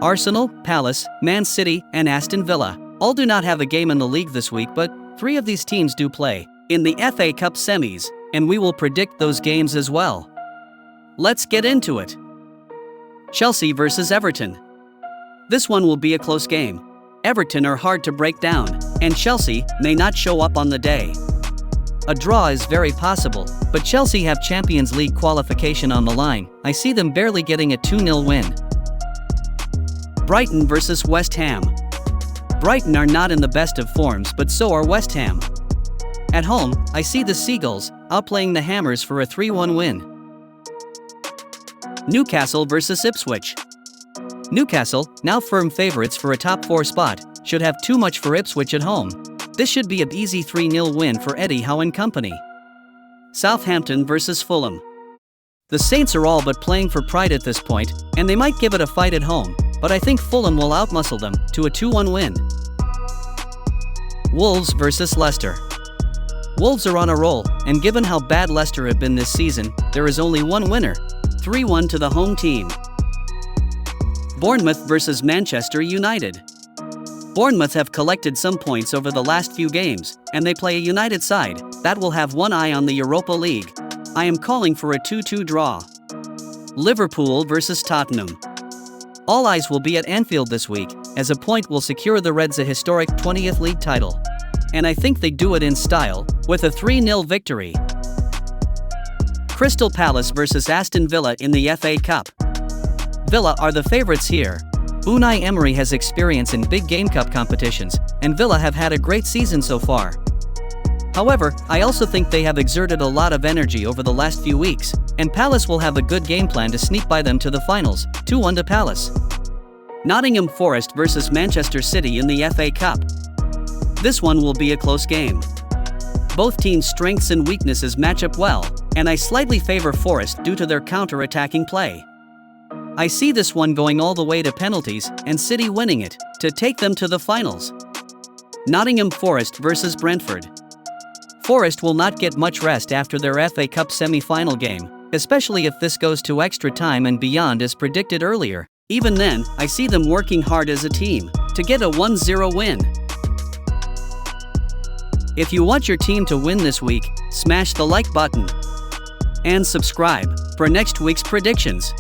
Arsenal, Palace, Man City, and Aston Villa all do not have a game in the league this week, but 3 of these teams do play in the FA Cup semis, and we will predict those games as well. Let's get into it. Chelsea versus Everton. This one will be a close game. Everton are hard to break down, and Chelsea may not show up on the day. A draw is very possible, but Chelsea have Champions League qualification on the line. I see them barely getting a 2-0 win. Brighton versus West Ham. Brighton are not in the best of forms, but so are West Ham. At home, I see the Seagulls outplaying the Hammers for a 3-1 win. Newcastle versus Ipswich. Newcastle, now firm favorites for a top 4 spot, should have too much for Ipswich at home. This should be an easy 3-0 win for Eddie Howe and company. Southampton versus Fulham. The Saints are all but playing for pride at this point, and they might give it a fight at home, but I think Fulham will outmuscle them to a 2-1 win. Wolves versus Leicester. Wolves are on a roll, and given how bad Leicester have been this season, there is only one winner, 3-1 to the home team. Bournemouth versus Manchester United. Bournemouth have collected some points over the last few games, and they play a United side that will have one eye on the Europa League. I am calling for a 2-2 draw. Liverpool versus Tottenham. All eyes will be at Anfield this week, as a point will secure the Reds a historic 20th league title. And I think they do it in style, with a 3-0 victory. Crystal Palace versus Aston Villa in the FA Cup. Villa are the favorites here. Unai Emery has experience in big game cup competitions, and Villa have had a great season so far. However, I also think they have exerted a lot of energy over the last few weeks, and Palace will have a good game plan to sneak by them to the finals, 2-1 to Palace. Nottingham Forest versus Manchester City in the FA Cup. This one will be a close game. Both teams' strengths and weaknesses match up well, and I slightly favor Forest due to their counter-attacking play. I see this one going all the way to penalties and City winning it to take them to the finals. Nottingham Forest versus Brentford. Forest will not get much rest after their FA Cup semi-final game, especially if this goes to extra time and beyond as predicted earlier. Even then, I see them working hard as a team to get a 1-0 win. If you want your team to win this week, smash the like button and subscribe for next week's predictions.